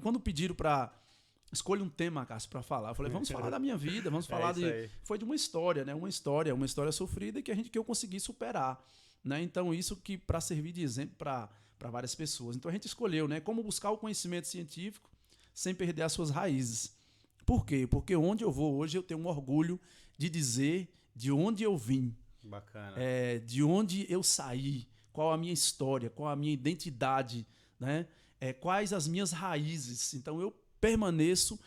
quando pediram para escolha um tema, Cássio, para falar, eu falei, vamos falar da minha vida, vamos falar foi de uma história, né? Uma história sofrida que eu consegui superar, né? Então isso que para servir de exemplo para várias pessoas. Então a gente escolheu, né, como buscar o conhecimento científico sem perder as suas raízes. Por quê? Porque onde eu vou hoje eu tenho um orgulho de dizer de onde eu vim. Bacana. De onde eu saí, qual a minha história, qual a minha identidade, né? Quais as minhas raízes. Então eu permaneço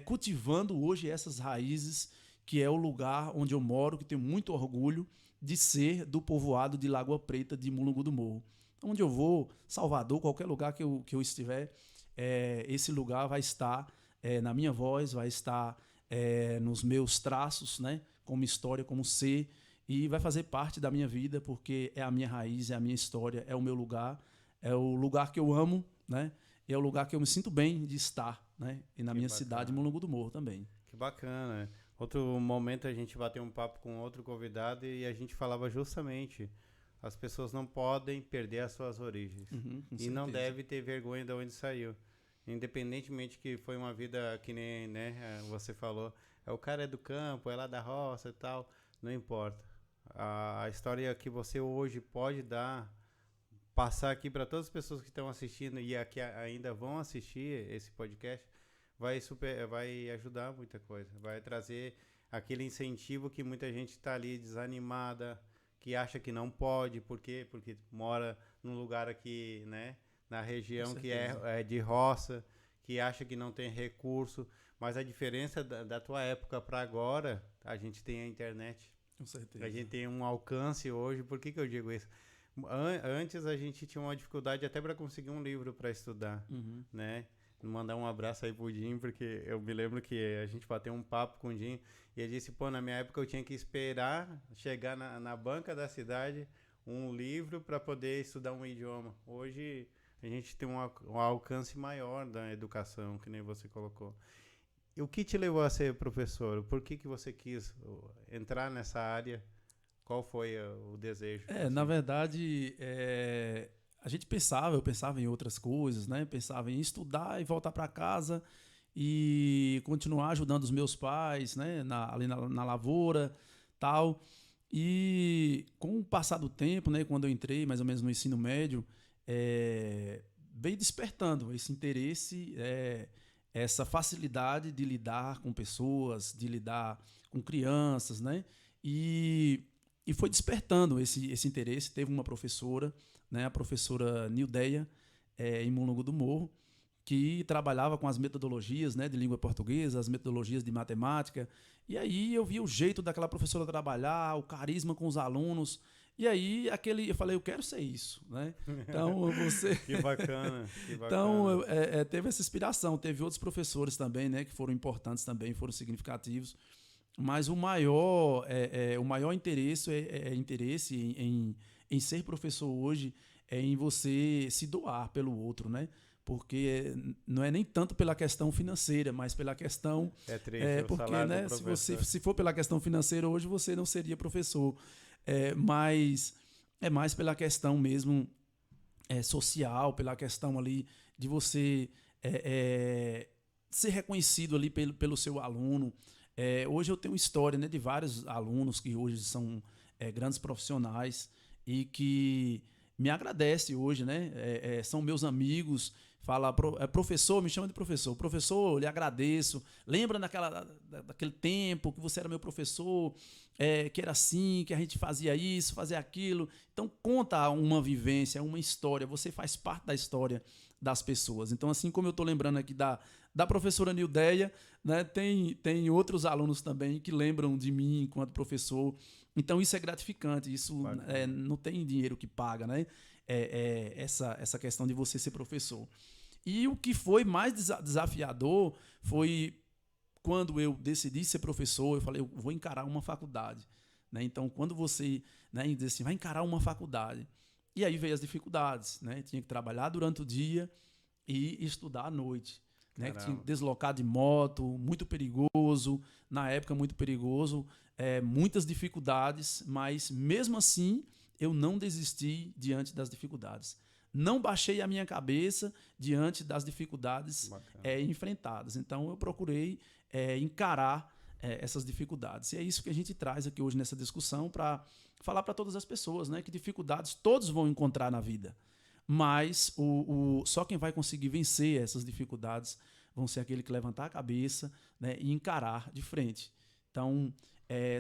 cultivando hoje essas raízes, que é o lugar onde eu moro, que tenho muito orgulho de ser do povoado de Lagoa Preta, de Mulungu do Morro. Onde eu vou, Salvador, qualquer lugar que eu estiver, esse lugar vai estar na minha voz, vai estar nos meus traços, né? Como história, como ser, e vai fazer parte da minha vida, porque é a minha raiz, é a minha história, é o meu lugar, é o lugar que eu amo, né? E é o lugar que eu me sinto bem de estar, né? E na minha cidade, Mulungu do Morro também. Que bacana. Outro momento a gente bateu um papo com outro convidado e a gente falava justamente, as pessoas não podem perder as suas origens. E não deve ter vergonha de onde saiu. Independentemente que foi uma vida que nem, né, você falou, o cara é do campo, é lá da roça e tal, não importa. A história que você hoje pode passar aqui para todas as pessoas que estão assistindo e aqui ainda vão assistir esse podcast, vai ajudar muita coisa. Vai trazer aquele incentivo que muita gente está ali desanimada, que acha que não pode, por quê? Porque mora num lugar aqui, né, na região que é de roça, que acha que não tem recurso, mas a diferença da tua época para agora, a gente tem a internet. Com certeza. A gente tem um alcance hoje. Por que eu digo isso? Antes a gente tinha uma dificuldade até para conseguir um livro para estudar, né? Mandar um abraço aí pro Dinho, porque eu me lembro que a gente bateu um papo com o Dinho e ele disse, na minha época eu tinha que esperar chegar na banca da cidade um livro para poder estudar um idioma. Hoje a gente tem um alcance maior da educação, que nem você colocou. E o que te levou a ser professor? Por que você quis entrar nessa área? Qual foi o desejo? Na verdade, eu pensava em outras coisas, né? Pensava em estudar e voltar para casa e continuar ajudando os meus pais, né? Ali na lavoura, tal. E com o passar do tempo, né? Quando eu entrei mais ou menos no ensino médio, veio despertando esse interesse, essa facilidade de lidar com pessoas, de lidar com crianças, né? E foi despertando esse interesse. Teve uma professora, né, a professora Nildeia, em Mulungu do Morro, que trabalhava com as metodologias, né, de língua portuguesa, as metodologias de matemática. E aí eu vi o jeito daquela professora trabalhar, o carisma com os alunos. E aí eu falei, eu quero ser isso, né? Então Que bacana, que bacana. Então teve essa inspiração. Teve outros professores também, né, que foram importantes também, foram significativos. Mas o maior interesse em ser professor hoje é em você se doar pelo outro, né? Porque não é nem tanto pela questão financeira, mas pela questão... porque, né, se for pela questão financeira, hoje você não seria professor. Mas é mais pela questão mesmo social, pela questão ali de você ser reconhecido ali pelo seu aluno. Hoje eu tenho história, né, de vários alunos que hoje são grandes profissionais e que me agradecem hoje, né? São meus amigos. Fala, professor, me chama de professor. Professor, lhe agradeço. Lembra daquele tempo que você era meu professor, que era assim, que a gente fazia isso, fazia aquilo. Então, conta uma vivência, uma história. Você faz parte da história das pessoas. Então, assim como eu estou lembrando aqui da professora Nildeia, né, tem outros alunos também que lembram de mim enquanto professor. Então, isso é gratificante. Isso não tem dinheiro que paga, né? Essa questão de você ser professor. E o que foi mais desafiador foi quando eu decidi ser professor. Eu falei, eu vou encarar uma faculdade, né? Então, quando você, né, diz assim, vai encarar uma faculdade, e aí veio as dificuldades, né? Tinha que trabalhar durante o dia e estudar à noite, né? Tinha que deslocar de moto, muito perigoso, na época muito perigoso, muitas dificuldades, mas mesmo assim eu não desisti diante das dificuldades. não baixei a minha cabeça diante das dificuldades enfrentadas. Então, eu procurei encarar essas dificuldades. E é isso que a gente traz aqui hoje nessa discussão para falar para todas as pessoas, né, que dificuldades todos vão encontrar na vida. Mas só quem vai conseguir vencer essas dificuldades vão ser aquele que levantar a cabeça, né, e encarar de frente. Então,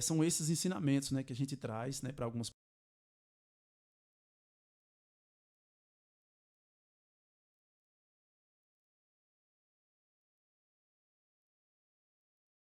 são esses ensinamentos, né, que a gente traz, né, para algumas